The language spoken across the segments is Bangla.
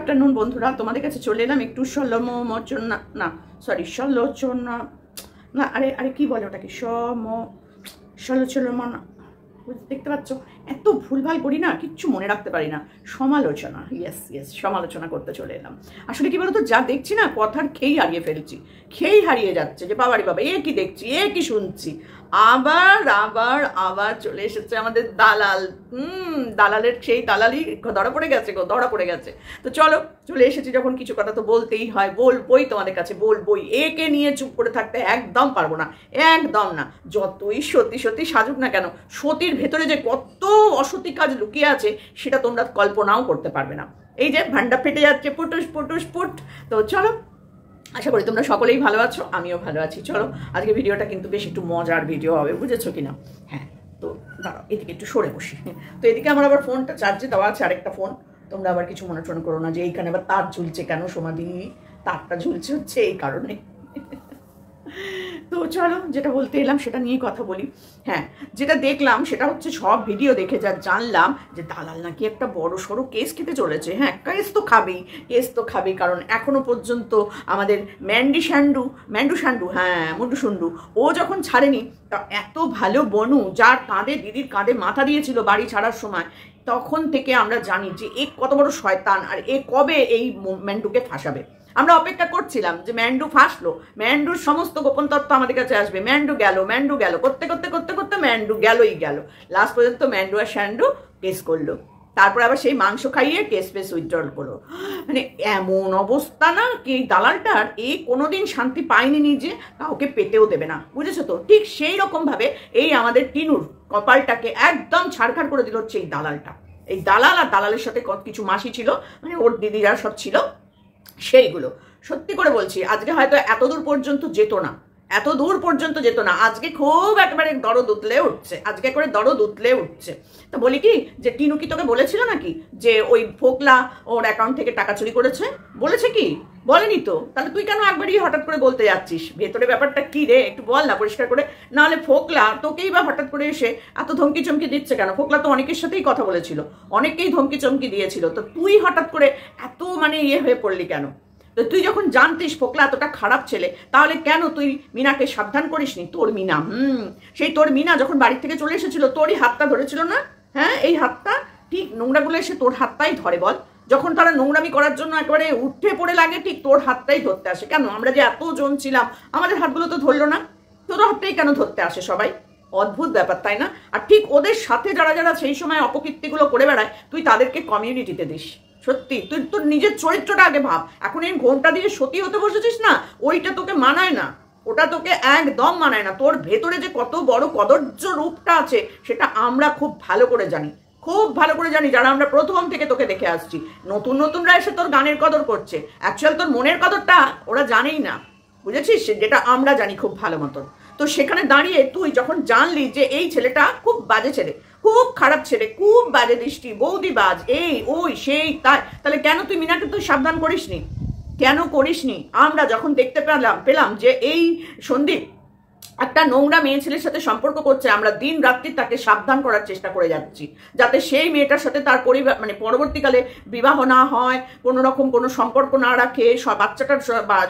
আফটারনুন বন্ধুরা, তোমাদের কাছে চলে এলাম একটু সমালোচনা না, আরে আরে কি বলে ওটাকে, সমালোচনা। দেখতে পাচ্ছ এত ভুলভাল করি না, কিচ্ছু মনে রাখতে পারি না। সমালোচনা, ইয়েস ইয়েস, সমালোচনা করতে চলে এলাম। আসলে কি বলতো, যা দেখছি না কথার খেই হারিয়ে ফেলছি, খেই হারিয়ে যাচ্ছে যে বাবারি বাবা এ কি দেখছি, এ কি শুনছি। আবার আবার আবার চলে এসেছে আমাদের দালাল। দালালের সেই দালালই ধরা পড়ে গেছে গো, ধরা পড়ে গেছে। তো চলো, চলে এসেছি যখন কিছু কথা তো বলতেই হয়, বলবোই তোমাদের কাছে, বলবোই। একে নিয়ে চুপ করে থাকতে একদম পারবো না, একদম না। যতই সত্যি সত্যি সাজুক না কেন, সতীর ভেতরে যে কত অসতী কাজ লুকিয়ে আছে সেটা তোমরা কল্পনাও করতে পারবে না। এই যে ভান্ডা ফেটে যাচ্ছে পুটুস পুটুস পুট। তো চলো, আশা করি তোমরা সকলেই ভালো আছো, আমিও ভালো আছি। চলো, আজকে ভিডিওটা কিন্তু বেশ একটু মজার ভিডিও হবে, বুঝেছো কিনা? হ্যাঁ, তো দাঁড়াও এদিকে একটু সরে বসি। তো এদিকে আমার আবার ফোনটা চার্জে দেওয়া আছে, আরেকটা ফোন। তোমরা আবার কিছু মনে করো না যে এইখানে আবার তার ঝুলছে কেন, সমাধি তারটা ঝুলছে হচ্ছে এই কারণে। তো চলো, যেটা বলতে এলাম সেটা নিয়ে কথা বলি। হ্যাঁ, যেটা দেখলাম সেটা হচ্ছে, সব ভিডিও দেখে যা জানলাম যে দালাল নাকি একটা বড় সড়ো কেস খেতে চলেছে। হ্যাঁ, কেস তো খাবেই, কারণ এখনো পর্যন্ত আমাদের মুন্ডু সান্ডু ও যখন ছাড়েনি, তা এত ভালো বনু, যার কাঁধে দিদির কাঁধে মাথা দিয়েছিল বাড়ি ছাড়ার সময়, তখন থেকে আমরা জানি যে এ কত বড় শয়তান, আর এ কবে এই ম্যান্ডুকে ফাঁসাবে। আমরা অপেক্ষা করছিলাম যে ম্যান্ডু ফাঁসলো, ম্যান্ডুর সমস্ত গোপন তথ্য আমাদের কাছে আসবে। ম্যান্ডু গেল করতে ম্যান্ডু গেল। লাস্ট পর্যন্ত ম্যান্ডু আর স্যান্ডু কেস করলো। তারপর আবার সেই মাংস খাইয়ে কেস উইথড্রল করলো। মানে এমন অবস্থা না কি দালালটার, এই কোনোদিন শান্তি পায়নি নিজে, কাউকে পেতেও দেবে না, বুঝেছো তো? ঠিক সেই রকম ভাবে এই আমাদের টিনুর কপালটাকে একদম ছাড়খাড় করে দিল হচ্ছে এই দালালটা। এই দালাল আর দালালের সাথে কিছু মাসি ছিল, মানে ওর দিদিরা সব ছিল, সেইগুলো। সত্যি করে বলছি, আজকে হয়তো এত দূর পর্যন্ত যেত না, আজকে খুব একেবারে দরদ উতলে উঠছে। তা বলি কি, যে টিনু কি তোকে বলেছিল নাকি যে ওই ফোকলা ওর অ্যাকাউন্ট থেকে টাকা চুরি করেছে? বলেছে কি? বলেনি তো। তাহলে তুই কেন একবারই হঠাৎ করে বলতে যাচ্ছিস? ভেতরে ব্যাপারটা কি রে, একটু বল না পরিষ্কার করে। নাহলে ফোকলা তোকেই বা হঠাৎ করে এসে এত ধমকি চমকি দিচ্ছে কেন? ফোকলা তো অনেকের সাথেই কথা বলেছিল, অনেককেই ধমকি চমকি দিয়েছিল, তো তুই হঠাৎ করে এত হয়ে পড়লি কেন? তো তুই যখন জানতিস ফোকলা এতটা খারাপ ছেলে, তাহলে কেন তুই মিনাকে সাবধান করিসনি? তোর মিনা, সেই তোর মিনা যখন বাড়ি থেকে চলে এসেছিল, তোরই হাতটা ধরেছিল না? হ্যাঁ, এই হাতটা, ঠিক নোংরাগুলো এসে তোর হাতটাই ধরে। বল, যখন তারা নোংরামি করার জন্য একেবারে উঠে পড়ে লাগে, ঠিক তোর হাতটাই ধরতে আসে। কেন? আমরা যে এতজন ছিলাম, আমাদের হাতগুলো তো ধরলো না, তোর হাতটাই কেন ধরতে আসে সবাই? অদ্ভুত ব্যাপার, তাই না? আর ঠিক ওদের সাথে যারা সেই সময় অপকীর্তিগুলো করে বেড়ায়, তুই তাদেরকে কমিউনিটিতে দিস। সত্যি, তুই তোর নিজের চরিত্রটা আগে ভাব। এখন এই ঘোমটা দিয়ে সতী হতে বসেছিস না, ওইটা তোকে মানায় না, ওটা তোকে একদম মানায় না। তোর ভেতরে যে কত বড় কদর্য রূপটা আছে, সেটা আমরা খুব ভালো করে জানি, যারা আমরা প্রথম থেকে তোকে দেখে আসছি। নতুনরা এসে তোর গানের কদর করছে, অ্যাকচুয়াল তোর মনের কদরটা ওরা জানেই না, বুঝেছিস? যেটা আমরা জানি খুব ভালো মতন। তো সেখানে দাঁড়িয়ে তুই যখন জানলি যে এই ছেলেটা খুব বাজে ছেলে, খুব খারাপ ছেলে, খুব বাজে দৃষ্টি, বৌদিবাজ, এই ওই সেই তাই, তাহলে কেন তুই মিনাকে তুই সাবধান করিসনি? আমরা যখন দেখতে পেলাম যে এই সন্দীপ একটা নোংরা মেয়ে ছেলের সাথে সম্পর্ক করছে, আমরা দিন রাত্রি তাকে সাবধান করার চেষ্টা করে যাচ্ছি, যাতে সেই মেয়েটার সাথে তার পরিবার, মানে পরবর্তীকালে বিবাহ না হয়, কোনো রকম কোনো সম্পর্ক না রাখে, বাচ্চাটার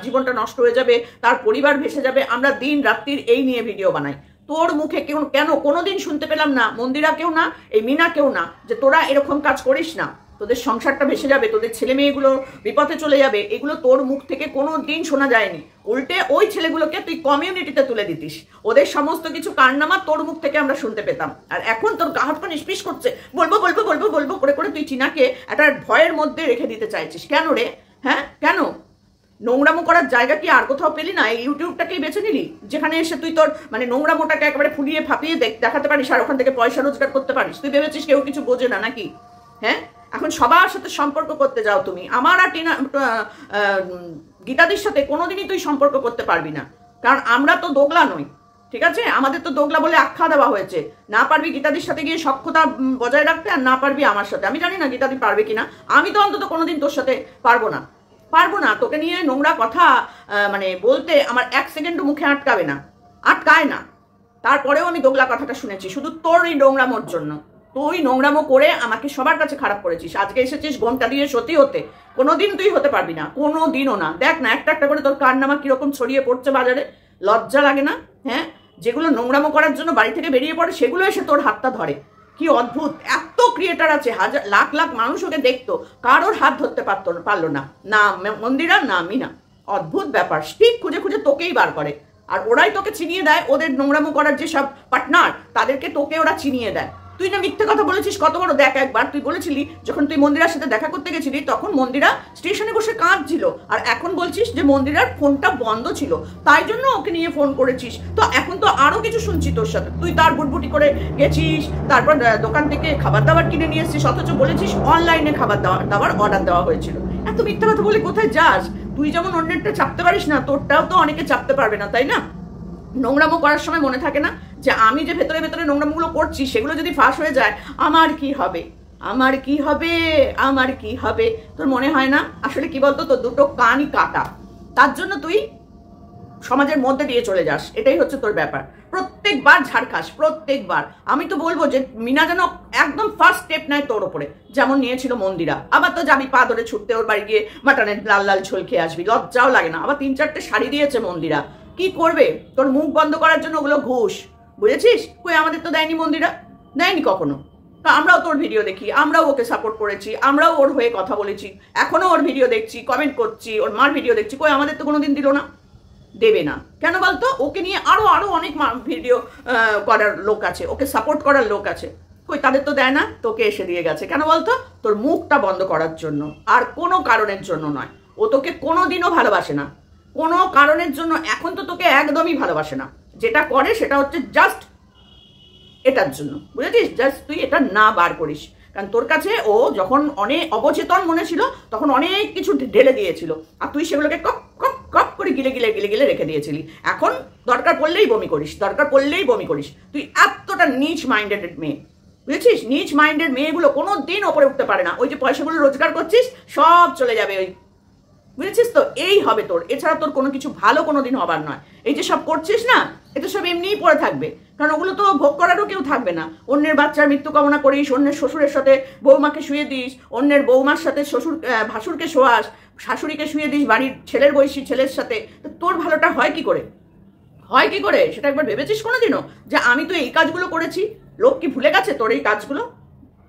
জীবনটা নষ্ট হয়ে যাবে, তার পরিবার ভেসে যাবে। আমরা দিন রাত্রির এই নিয়ে ভিডিও বানাই। তোর মুখে কেন কোনোদিন শুনতে পেলাম না, মন্দিরাকেও না, এই মিনাকেও না, যে তোরা এরকম কাজ করিস না, তোদের সংসারটা ভেসে যাবে, তোদের ছেলে মেয়েগুলো বিপথে চলে যাবে। এগুলো তোর মুখ থেকে কোনো দিন শোনা যায়নি। উল্টে ওই ছেলেগুলোকে তুই কমিউনিটিতে তুলে দিতিস, ওদের সমস্ত কিছু কারনামা তোর মুখ থেকে আমরা শুনতে পেতাম। আর এখন তোর গা হাত পা নিষ্পিস করছে, বলবো করে তুই টিনাকে একটা ভয়ের মধ্যে রেখে দিতে চাইছিস। কেন রে? হ্যাঁ, কেন? নোংরামো করার জায়গা কি আর কোথাও পেলি না? এই ইউটিউবটাকেই বেছে নিলি, যেখানে এসে তুই তোর নোংরামোটাকে একেবারে ফুলিয়ে ফাঁপিয়ে দেখাতে পারিস, আর ওখান থেকে পয়সা রোজগার করতে পারিস। তুই ভেবেছিস কেউ কিছু বোঝে না নাকি? হ্যাঁ, এখন সবার সাথে সম্পর্ক করতে যাও তুমি। আমার আর গীতাদির সাথে কোনোদিনই তুই সম্পর্ক করতে পারবি না, কারণ আমরা তো দোগলা নই, ঠিক আছে? আমাদের তো দোগলা বলে আখ্যা দেওয়া হয়েছে। না পারবি গীতাদির সাথে গিয়ে সখ্যতা বজায় রাখতে, আর না পারবি আমার সাথে। আমি জানি না গীতাদি পারবে কিনা, আমি তো অন্তত কোনোদিন তোর সাথে পারবো না। তোকে নিয়ে নোংরা কথা বলতে আমার 1 সেকেন্ডও মুখে আটকায় না। তারপরেও আমি দোগলা কথাটা শুনেছি শুধু তোর এই নোংরামোর জন্য। তুই নোংরামো করে আমাকে সবার কাছে খারাপ করেছিস, আজকে এসেছিস ঘোমটা দিয়ে সতী হতে। কোনোদিন তুই হতে পারবি না, কোনোদিনও না। দেখ না একটা একটা করে তোর কারনামা কিরকম ছড়িয়ে পড়ছে বাজারে, লজ্জা লাগে না? হ্যাঁ, যেগুলো নোংরামো করার জন্য বাড়ি থেকে বেরিয়ে পড়ে সেগুলো এসে তোর হাতটা ধরে। কি অদ্ভুত, এত ক্রিয়েটার আছে, হাজার লাখ লাখ মানুষ ওকে দেখতো, কারোর হাত ধরতে পারলো না, না মন্দিরা না মিনা। অদ্ভুত ব্যাপার, ঠিক খুঁজে খুঁজে তোকেই বার করে, আর ওরাই তোকে চিনিয়ে দেয়। ওদের নোংরামো করার যে সব পার্টনার তাদেরকে তোকে ওরা চিনিয়ে দেয়। তুই না মিথ্যে কথা বলেছিস কত বড়। দেখ, একবার তুই বলেছিলি যখন তুই মন্দিরার সাথে দেখা করতে গেছিলি তখন মন্দিরা স্টেশনে বসে কাঁদছিল, আর এখন বলছিস যে মন্দিরার ফোনটা বন্ধ ছিল তাই জন্য ওকে নিয়ে ফোন করেছিস। তো এখন তো আরো কিছু শুনছি তোর সাথে, তুই তার বুটবুটি করে গেছিস, তারপর দোকান থেকে খাবার দাবার কিনে নিয়ে এসছিস, অথচ বলেছিস অনলাইনে খাবার দাবার অর্ডার দেওয়া হয়েছিল। এত মিথ্যা কথা বলে কোথায় যাস? তুই যেমন অন্যেরটা চাপতে পারিস না, তোরটাও তো অনেকে চাপতে পারবে না, তাই না? নোংরামো করার সময় মনে থাকে না যে আমি যে ভেতরে ভেতরে নোংরামোগুলো করছি সেগুলো যদি ফাঁস হয়ে যায় আমার কি হবে, আমার কি হবে, আমার কি হবে? তোর মনে হয় না? আসলে কি বলতো, তোর দুটো কানই কাটা, তার জন্য তুই সমাজের মধ্যে দিয়ে চলে যাস, এটাই হচ্ছে তোর ব্যাপার। প্রত্যেকবার ঝাড় খাস, প্রত্যেকবার। আমি তো বলবো যে মিনা যেন একদম ফার্স্ট স্টেপ নেয় তোর ওপরে, যেমন নিয়েছিল মন্দিরা। আবার তো যাবি পা ধরে ছুটতে ওর বাড়ি গিয়ে মাটনের লাল লাল ঝোল খেয়ে আসবি, লজ্জাও লাগে না? আবার 3-4টে শাড়ি দিয়েছে মন্দিরা, কি করবে? তোর মুখ বন্ধ করার জন্য ওগুলো ঘুষ, বুঝেছিস? কই আমাদের তো দেয়নি মন্দিরা, দেয়নি কখনো। তো আমরাও তোর ভিডিও দেখি, আমরাও ওকে সাপোর্ট করেছি, আমরাও ওর হয়ে কথা বলেছি, এখনো ওর ভিডিও দেখছি, কমেন্ট করছি, ওর মার ভিডিও দেখছি। কই আমাদের তো কোনোদিন দিল না, দেবে না কেন বলতো? ওকে নিয়ে আরো আরো অনেক ভিডিও করার লোক আছে, ওকে সাপোর্ট করার লোক আছে, কই তাদের তো দেয় না? তোকে এসে দিয়ে গেছে কেন বলতো? তোর মুখটা বন্ধ করার জন্য, আর কোনো কারণের জন্য নয়। ও তোকে কোনোদিনও ভালোবাসে না, কোনো কারণের জন্য এখন তো তোকে একদমই ভালোবাসে না। যেটা করে সেটা হচ্ছে জাস্ট এটার জন্য, বুঝেছিস? জাস্ট তুই এটা না বার করিস, কারণ তোর কাছে ও যখন অনেক অবচেতন মনে ছিল তখন অনেক কিছু ঢেলে দিয়েছিল, আর তুই সেগুলোকে কপ কপ কপ করে গিলে গিলে গিলে গিলে রেখে দিয়েছিলি। এখন দরকার পড়লেই বমি করিস, দরকার পড়লেই বমি করিস। তুই এতটা নিচ মাইন্ডেড মেয়ে, বুঝেছিস? নিচ মাইন্ডেড মেয়েগুলো কোনো দিন ওপরে উঠতে পারে না। ওই যে পয়সাগুলো রোজগার করছিস সব চলে যাবে ওই, বুঝেছিস তো? এই হবে তোর, এছাড়া তোর কোনো কিছু ভালো কোনোদিন হবার নয়। এই যে সব করছিস না, এটা সব এমনিই পড়ে থাকবে, কারণ ওগুলো তো ভোগ করারও কেউ থাকবে না। অন্যের বাচ্চার মৃত্যু কামনা করিস, অন্যের শ্বশুরের সাথে বৌমাকে শুয়ে দিস, অন্যের বৌমার সাথে শ্বশুর ভাসুরকে শোয়াস, শাশুড়িকে শুয়ে দিস বাড়ির ছেলের বয়সী ছেলের সাথে। তো তোর ভালোটা হয় কি করে? হয় কি করে সেটা একবার ভেবেছিস কোনোদিনও? যে আমি তো এই কাজগুলো করেছি, লোক কি ভুলে গেছে তোর এই কাজগুলো?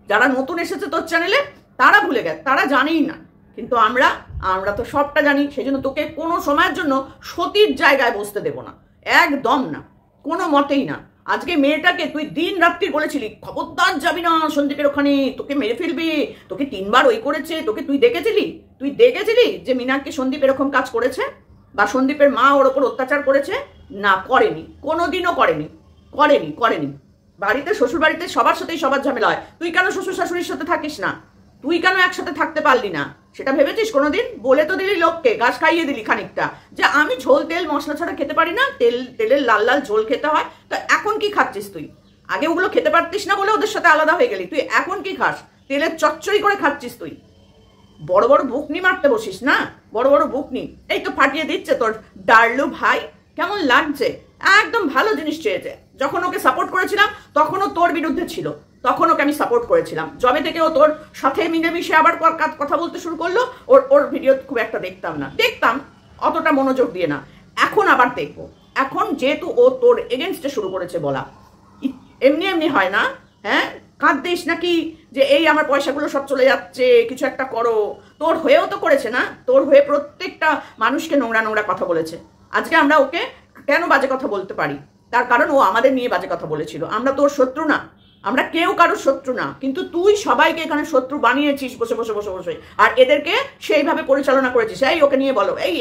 যারা নতুন এসেছে তোর চ্যানেলে তারা ভুলে গেছে, তারা জানেই না, কিন্তু আমরা তো সবটা জানি। সেই জন্য তোকে কোনো সময়ের জন্য সতীর জায়গায় বসতে দেবো না, একদম না, কোনো মতেই না। আজকে মেয়েটাকে তুই দিন রাত্রি বলেছিলি খবরদার যাবি না সন্দীপের ওখানে, তোকে মেরে ফেলবে, তোকে 3বার ওই করেছে, তোকে তুই দেখেছিলি যে মিনাকে সন্দীপ এরকম কাজ করেছে, বা সন্দীপের মা ওর ওপর অত্যাচার করেছে? না, করেনি, কোনোদিনও করেনি, করেনি করেনি। বাড়িতে শ্বশুর বাড়িতে সবার সাথেই সবার ঝামেলা হয়, তুই কেন শ্বশুর শাশুড়ির সাথে থাকিস না? তুই কেন একসাথে থাকতে পারলি না? সেটা ভেবেছিস কোনোদিন? বলে তো দিলি লোককে, ঘাস খাইয়ে দিলি খানিকটা, যে আমি ঝোল তেল মশলা ছাড়া খেতে পারি না, তেলের লাল লাল ঝোল খেতে হয়। তো এখন কি খাচ্ছিস তুই? আগে ওগুলো খেতে পারতিস না বলে ওদের সাথে আলাদা হয়ে গেলি, তুই এখন কি খাস? তেলের চচ্চড়ি করে খাচ্ছিস তুই। বড় বড় বুকনি মারতে বসিস না, বড় বড় বুকনি। এই তো ফাটিয়ে দিচ্ছে তোর ডার্লু ভাই, কেমন লাগছে? একদম ভালো জিনিস চেয়েছে। যখন ওকে সাপোর্ট করেছিলাম তখনও তোর বিরুদ্ধে ছিল, তখন ওকে আমি সাপোর্ট করেছিলাম। যবে থেকে ও তোর সাথে মিলেমিশে আবার কথা বলতে শুরু করলো, ওর ভিডিও খুব একটা দেখতাম অতটা মনোযোগ দিয়ে না, এখন আবার দেখবো। এখন যেহেতু ও তোর এগেনস্টে শুরু করেছে বলা, এমনি এমনি হয় না। হ্যাঁ, কাঁদতিস নাকি যে এই আমার পয়সাগুলো সব চলে যাচ্ছে, কিছু একটা করো? তোর হয়েও তো করেছে না, তোর হয়ে প্রত্যেকটা মানুষকে নোংরা নোংরা কথা বলেছে। আজকে আমরা ওকে কেন বাজে কথা বলতে পারি? তার কারণ ও আমাদের নিয়ে বাজে কথা বলেছিল। আমরা তোর শত্রু না, আমরা কেউ কারোর শত্রু না, কিন্তু তুই সবাইকে এখানে শত্রু বানিয়েছিস বসে বসে বসে বসে, আর এদেরকে সেইভাবে পরিচালনা করেছিস। এই ওকে নিয়ে বলো, এই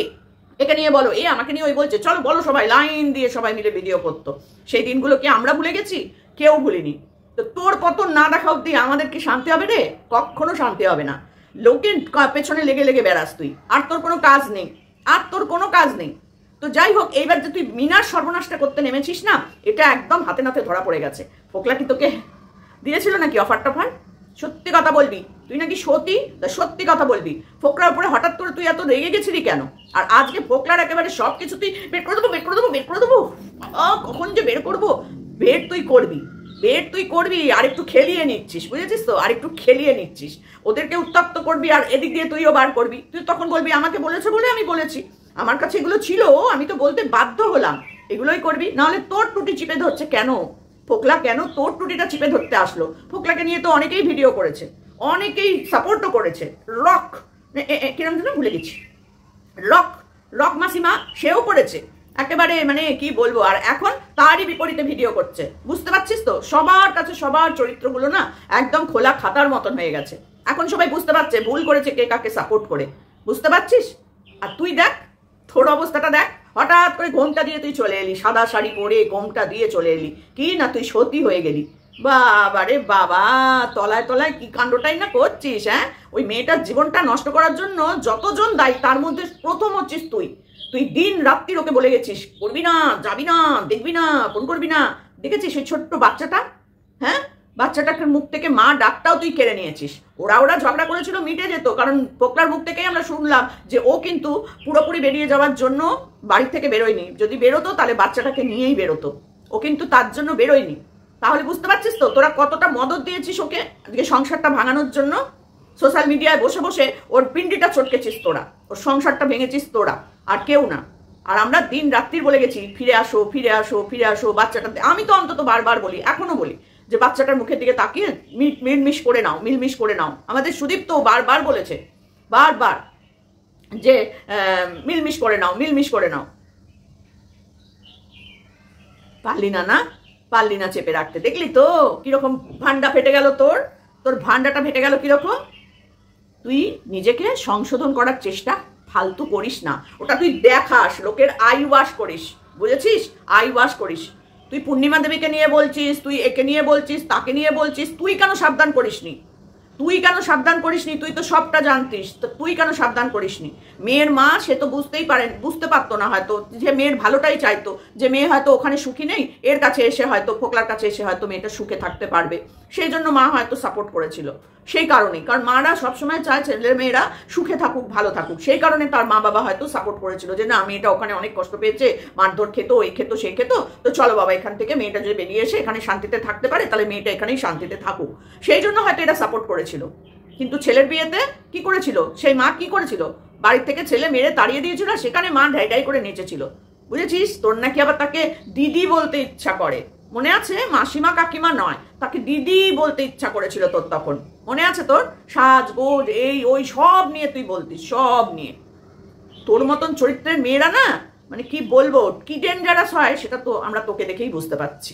একে নিয়ে বলো, এই আমাকে নিয়ে ওই বলছে, চলো বলো, সবাই লাইন দিয়ে সবাই মিলে ভিডিও করতো। সেই দিনগুলো কি আমরা ভুলে গেছি? কেউ ভুলিনি। তো তোর পতন না দেখা অব্দি আমাদের কি শান্তি হবে রে? কখনো শান্তি হবে না। লোকের পেছনে লেগে লেগে বেড়াস তুই, আর তোর কোনো কাজ নেই, তো যাই হোক, এইবার যে তুই মিনার সর্বনাশটা করতে নেমেছিস না, এটা একদম হাতে নাতে ধরা পড়ে গেছে। ফোকলা কি তোকে দিয়েছিল নাকি অফার টফার? সত্যি কথা বলবি, তুই নাকি সত্যি কথা বলবি। ফোকলার উপরে হঠাৎ করে তুই এত রেগে গেছিলি কেন? আর আজকে ফোকলার একেবারে সবকিছু তুই বের করে দেবো। কখন যে বের করবো? বের তুই করবি, বেড তুই করবি, আর একটু খেলিয়ে নিচ্ছিস, বুঝেছিস তো, আর একটু খেলিয়ে নিচ্ছিস, ওদেরকে উত্তপ্ত করবি, আর এদিক দিয়ে তুইও বার করবি। তুই তখন বলবি আমাকে বলেছে বলে আমি বলেছি, আমার কাছে এগুলো ছিল, আমি তো বলতে বাধ্য হলাম, এগুলোই করবি। নাহলে তোর টুটি চিপে ধরছে কেন ফোকলা, কেন তোর টুটিটা চিপে ধরতে আসলো? ফোকলাকে নিয়ে তো অনেকেই ভিডিও করেছে, অনেকেই সাপোর্টও করেছে। রক কিরম যেন ভুলে গেছি, রক রক মাসিমা সেও করেছে একেবারে, মানে কি বলবো। আর এখন তারই বিপরীতে ভিডিও করছে, বুঝতে পারছিস তো? সবার কাছে সবার চরিত্রগুলো না একদম খোলা খাতার মতন হয়ে গেছে। এখন সবাই বুঝতে পারছে ভুল করেছে কে কাকে সাপোর্ট করে, বুঝতে পারছিস? আর তুই দেখ তোর অবস্থাটা দেখ, হঠাৎ করে ঘোমটা দিয়ে তুই চলে এলি, সাদা শাড়ি পরে ঘোমটা দিয়ে চলে এলি, কি না তুই সতী হয়ে গেলি। বাবা রে বাবা, তলায় তলায় কি কাণ্ডটাই না করছিস। হ্যাঁ, ওই মেয়েটার জীবনটা নষ্ট করার জন্য যতজন দায়ী তার মধ্যে প্রথম হচ্ছিস তুই। তুই দিন রাত্রি ওকে বলে গেছিস করবি না, যাবি না, দেখবি না, ফোন করবি না। দেখেছিস ওই ছোট্ট বাচ্চাটা, হ্যাঁ বাচ্চাটাকে মুখ থেকে মা ডাকটাও তুই কেড়ে নিয়েছিস। ওরা ঝগড়া করেছিল, মিটে যেত, কারণ পোকলার মুখ থেকেই আমরা শুনলাম যে ও কিন্তু পুরোপুরি বেরিয়ে যাওয়ার জন্য বাড়ি থেকে বেরোয়নি। যদি বেরোতো তাহলে বাচ্চাটাকে নিয়েই বেরোতো, ও কিন্তু তার জন্য বেরোয়নি। তাহলে বুঝতে পারছিস তো তোরা কতটা মদত দিয়েছিস ওকে আজকে সংসারটা ভাঙানোর জন্য। সোশ্যাল মিডিয়ায় বসে বসে ওর পিন্ডিটা চটকেছিস তোরা, ওর সংসারটা ভেঙেছিস তোরা, আর কেউ না। আর আমরা দিন রাত্রি বলে গেছি ফিরে আসো, ফিরে আসো, ফিরে আসো বাচ্চাটা। আমি তো অন্তত বারবার বলি, এখনো বলি যে বাচ্চাটার মুখের দিকে তাকিয়ে মিলমিশ করে নাও, মিলমিশ করে নাও। আমাদের সুদীপ তো বারবার বলেছে, বারবার যে মিলমিশ করে নাও, মিলমিশ করে নাও। পারলি না, না পারলি না চেপে রাখতে। দেখলি তো কিরকম ভান্ডা ফেটে গেল, তোর ভান্ডাটা ফেটে গেল কিরকম। তুই নিজেকে সংশোধন করার চেষ্টা ফালতু করিস না, ওটা তুই দেখাস, লোকের আই ওয়াশ করিস, বুঝেছিস? আই ওয়াশ করিস। তুই পূর্ণিমা দেবীকে নিয়ে বলছিস, তুই একে নিয়ে বলছিস, তাকে নিয়ে বলছিস, তুই কেন সাবধান করিসনি? তুই কেন সাবধান করিসনি? তুই তো সবটা জানতিস, তো তুই কেন সাবধান করিসনি? মেয়ের মা সে তো বুঝতে পারতো না হয়তো, যে মেয়ের ভালোটাই চাইতো, যে মেয়ে হয়তো ওখানে সুখী নেই, এর কাছে এসে হয়তো ফোকলার কাছে এসে হয়তো মেয়েটা সুখে থাকতে পারবে, সেই জন্য মা হয়তো সাপোর্ট করেছিল। সেই কারণেই, কারণ মারা সবসময় চায় ছেলের মেয়েরা সুখে থাকুক, ভালো থাকুক, সেই কারণে তার মা বাবা হয়তো সাপোর্ট করেছিল যে না মেয়েটা ওখানে অনেক কষ্ট পেয়েছে, মারধর খেতো, এই খেতো, সেই খেতো, তো চলো বাবা এখান থেকে মেয়েটা যদি বেরিয়ে এসে এখানে শান্তিতে থাকতে পারে তাহলে মেয়েটা এখানেই শান্তিতে থাকুক, সেই জন্য হয়তো এটা সাপোর্ট করেছিল। কিন্তু ছেলের বিয়েতে কি করেছিল সেই মা? কি করেছিল? বাড়ির থেকে ছেলে মেরে তাড়িয়ে দিয়েছিল, সেখানে মা ঢাই করে নেচেছিল, বুঝেছিস? তোর নাকি আবার তাকে দিদি বলতে ইচ্ছা করে, মনে আছে? মাসিমা কাকিমা নয়, তাকে দিদি বলতে ইচ্ছা করেছিল তোর তখন, মনে আছে তোর? সাজগোজ এই ওই সব নিয়ে তুই বলতিস, সব নিয়ে। তোর মতন চরিত্রের মেয়েরা না, মানে কি বলবো, কি ডেঞ্জারাস হয় সেটা তো আমরা তোকে দেখেই বুঝতে পারছি।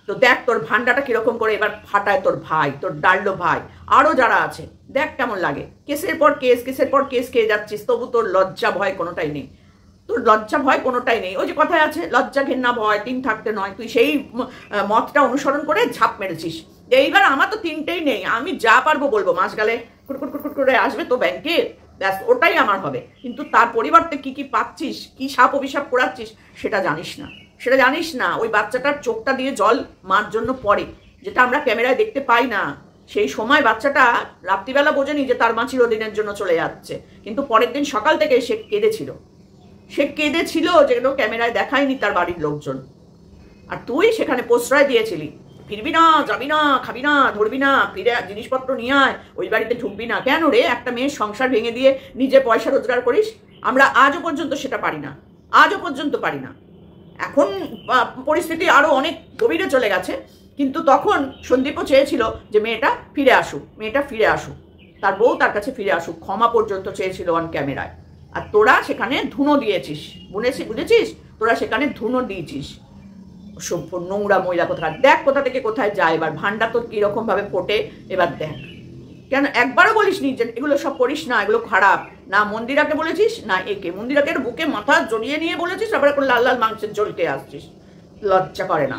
তো দেখ তোর ভান্ডাটা কিরকম করে এবার ফাটায় তোর ভাই, তোর ডাল্লো ভাই, আরো যারা আছে, দেখ কেমন লাগে। কেসের পর কেস, কেসের পর কেস খেয়ে যাচ্ছিস, তবু তোর লজ্জা ভয় কোনোটাই নেই, তোর লজ্জা ভয় কোনোটাই নেই। ওই যে কথায় আছে লজ্জা ঘেন্না ভয় তিন থাকতে নয়, তুই সেই মতটা অনুসরণ করে ঝাঁপ মেরেছিস। এইবার আমার তো তিনটেই নেই, আমি যা পারবো বলবো, মাস গেলে কুটকুট করে আসবে তো ব্যাংকে, ব্যাস ওটাই আমার হবে। কিন্তু তার পরিবর্তে কি কি পাচ্ছিস, কি সাপ অভিশাপ করাচ্ছিস সেটা জানিস না, সেটা জানিস না। ওই বাচ্চাটার চোখটা দিয়ে জল মার জন্য পড়ে, যেটা আমরা ক্যামেরায় দেখতে পাই না। সেই সময় বাচ্চাটা রাত্রিবেলা বোঝেনি যে তার মা চিরদিনের জন্য চলে যাচ্ছে, কিন্তু পরের দিন সকাল থেকে সে কেঁদেছিল, যেগুলো ক্যামেরায় দেখায়নি তার বাড়ির লোকজন। আর তুই সেখানে প্রশ্রয় দিয়েছিলি, ফিরবি না, যাবি না, খাবি না, ধরবি না, ফিরে জিনিসপত্র নিয়ে আয়, ওই বাড়িতে ঢুকবি না। কেন রে? একটা মেয়ের সংসার ভেঙে দিয়ে নিজে পয়সা রোজগার করিস। আমরা আজও পর্যন্ত সেটা পারি না, আজও পর্যন্ত পারি না। এখন পরিস্থিতি আরো অনেক গভীরে চলে গেছে, কিন্তু তখন সন্দীপও চেয়েছিল যে মেয়েটা ফিরে আসুক, মেয়েটা ফিরে আসুক, তার বউ তার কাছে ফিরে আসুক, ক্ষমা পর্যন্ত চেয়েছিল অন ক্যামেরায়। আর তোরা সেখানে ধুনো দিয়েছিস, বুঝেছিস? তোরা সেখানে ধুনো দিয়েছিস, সভ্য নোংরা মহিলা কোথায়। দেখ কোথা থেকে কোথায় যায়, এবার ভান্ডা তোর কিরকম ভাবে ফোটে, এবার দেখ। কেন একবারও বলিস নি যে এগুলো সব করিস না, এগুলো খারাপ? না মন্দিরাকে বলেছিস, না একে মন্দিরাকে বুকে মাথা জড়িয়ে নিয়ে বলেছিস, আবার লাল লাল মাংসের জলতে আসছিস, লজ্জা করে না?